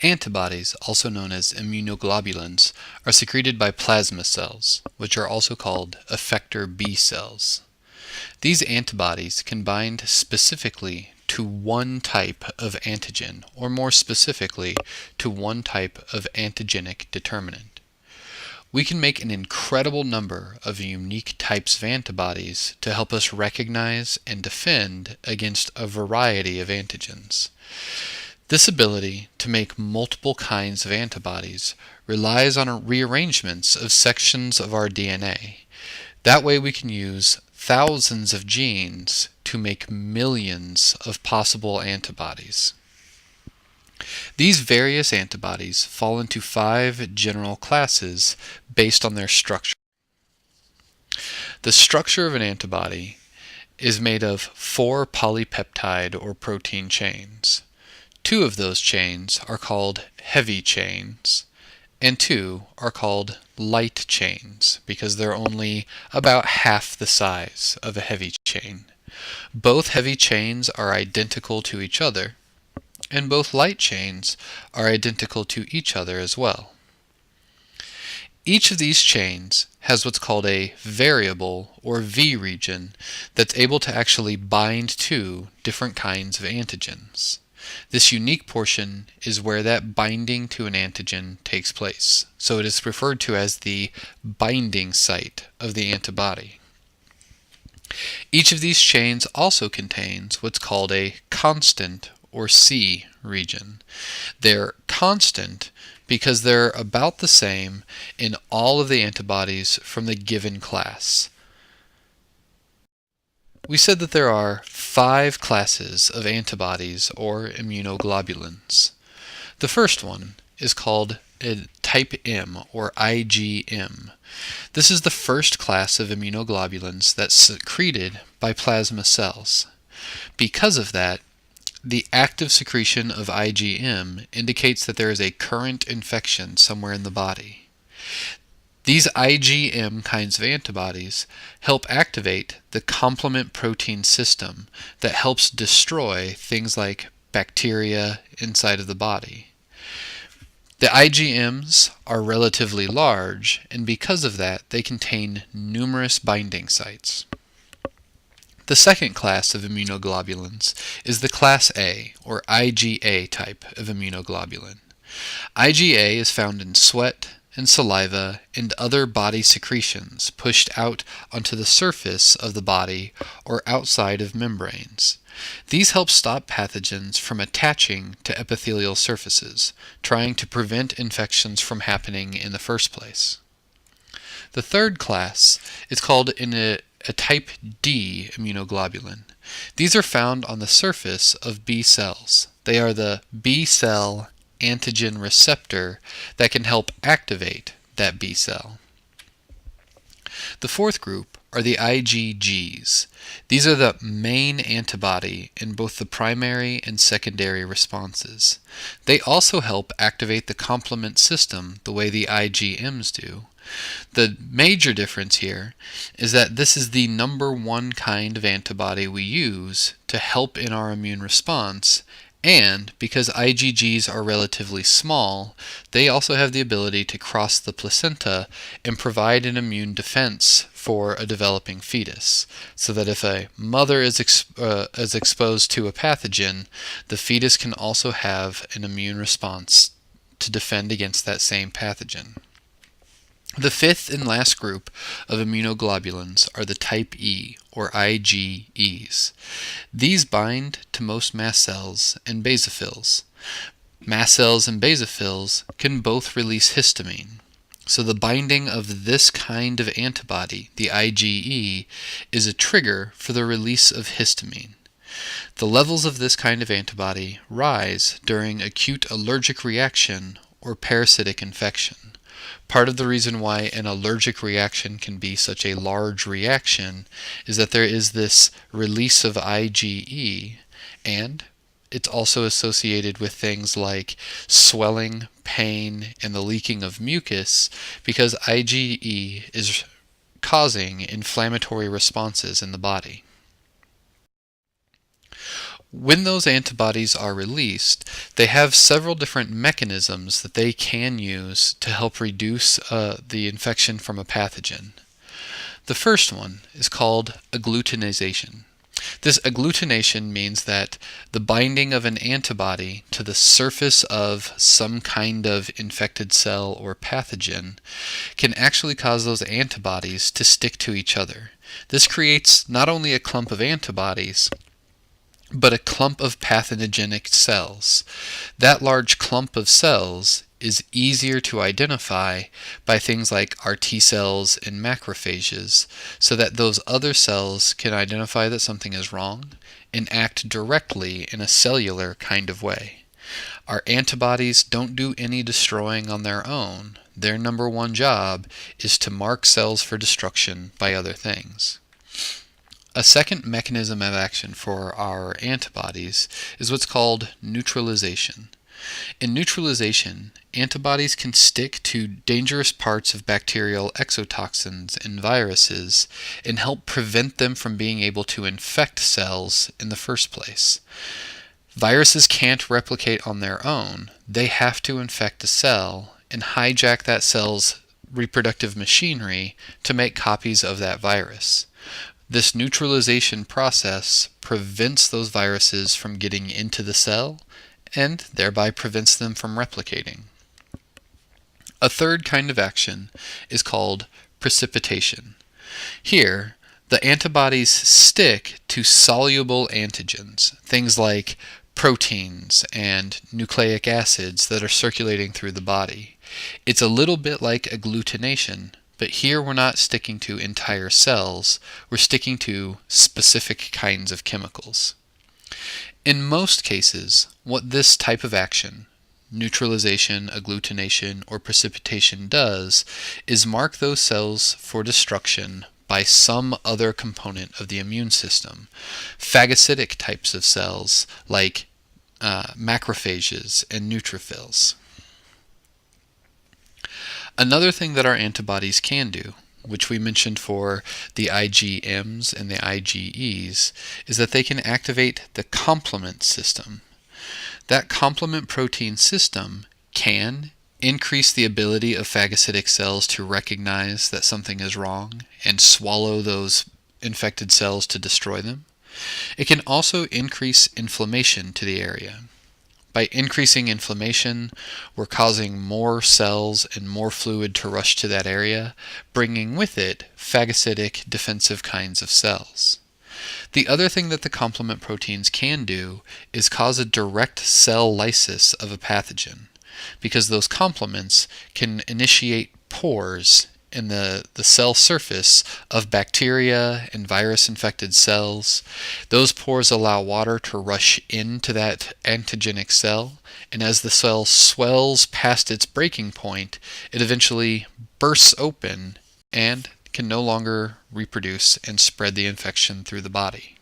Antibodies, also known as immunoglobulins, are secreted by plasma cells, which are also called effector B cells. These antibodies can bind specifically to one type of antigen, or more specifically, to one type of antigenic determinant. We can make an incredible number of unique types of antibodies to help us recognize and defend against a variety of antigens. This ability to make multiple kinds of antibodies relies on rearrangements of sections of our DNA. That way we can use thousands of genes to make millions of possible antibodies. These various antibodies fall into 5 general classes based on their structure. The structure of an antibody is made of 4 polypeptide or protein chains. 2 of those chains are called heavy chains, and 2 are called light chains because they're only about half the size of a heavy chain. Both heavy chains are identical to each other, and both light chains are identical to each other as well. Each of these chains has what's called a variable or V region that's able to actually bind to different kinds of antigens. This unique portion is where that binding to an antigen takes place, so it is referred to as the binding site of the antibody. Each of these chains also contains what's called a constant or C region. They're constant because they're about the same in all of the antibodies from the given class. We said that there are 5 classes of antibodies or immunoglobulins. The first one is called a type M or IgM. This is the first class of immunoglobulins that's secreted by plasma cells. Because of that, the active secretion of IgM indicates that there is a current infection somewhere in the body. These IgM kinds of antibodies help activate the complement protein system that helps destroy things like bacteria inside of the body. The IgMs are relatively large, and because of that, they contain numerous binding sites. The second class of immunoglobulins is the class A, or IgA type of immunoglobulin. IgA is found in sweat and saliva and other body secretions pushed out onto the surface of the body or outside of membranes. These help stop pathogens from attaching to epithelial surfaces, trying to prevent infections from happening in the first place. The third class is called a type D immunoglobulin. These are found on the surface of B cells. They are the B cell antigen receptor that can help activate that B cell. The fourth group are the IgGs. These are the main antibody in both the primary and secondary responses. They also help activate the complement system the way the IgMs do. The major difference here is that this is the number 1 kind of antibody we use to help in our immune response, and because IgGs are relatively small, they also have the ability to cross the placenta and provide an immune defense for a developing fetus, so that if a mother is exposed to a pathogen, the fetus can also have an immune response to defend against that same pathogen. The fifth and last group of immunoglobulins are the type E, or IgEs. These bind to most mast cells and basophils. Mast cells and basophils can both release histamine. So the binding of this kind of antibody, the IgE, is a trigger for the release of histamine. The levels of this kind of antibody rise during acute allergic reaction or parasitic infection. Part of the reason why an allergic reaction can be such a large reaction is that there is this release of IgE, and it's also associated with things like swelling, pain, and the leaking of mucus because IgE is causing inflammatory responses in the body. When those antibodies are released, they have several different mechanisms that they can use to help reduce the infection from a pathogen. The first one is called agglutination. This agglutination means that the binding of an antibody to the surface of some kind of infected cell or pathogen can actually cause those antibodies to stick to each other. This creates not only a clump of antibodies, but a clump of pathogenic cells. That large clump of cells is easier to identify by things like our T cells and macrophages, so that those other cells can identify that something is wrong and act directly in a cellular kind of way. Our antibodies don't do any destroying on their own. Their number one job is to mark cells for destruction by other things. A second mechanism of action for our antibodies is what's called neutralization. In neutralization, antibodies can stick to dangerous parts of bacterial exotoxins and viruses and help prevent them from being able to infect cells in the first place. Viruses can't replicate on their own. They have to infect a cell and hijack that cell's reproductive machinery to make copies of that virus. This neutralization process prevents those viruses from getting into the cell and thereby prevents them from replicating. A third kind of action is called precipitation. Here, the antibodies stick to soluble antigens, things like proteins and nucleic acids that are circulating through the body. It's a little bit like agglutination, but here we're not sticking to entire cells, we're sticking to specific kinds of chemicals. In most cases, what this type of action, neutralization, agglutination, or precipitation does is mark those cells for destruction by some other component of the immune system. Phagocytic types of cells like macrophages and neutrophils. Another thing that our antibodies can do, which we mentioned for the IgMs and the IgEs, is that they can activate the complement system. That complement protein system can increase the ability of phagocytic cells to recognize that something is wrong and swallow those infected cells to destroy them. It can also increase inflammation to the area. By increasing inflammation, we're causing more cells and more fluid to rush to that area, bringing with it phagocytic defensive kinds of cells. The other thing that the complement proteins can do is cause a direct cell lysis of a pathogen, because those complements can initiate pores in the cell surface of bacteria and virus-infected cells. Those pores allow water to rush into that antigenic cell, and as the cell swells past its breaking point, it eventually bursts open and can no longer reproduce and spread the infection through the body.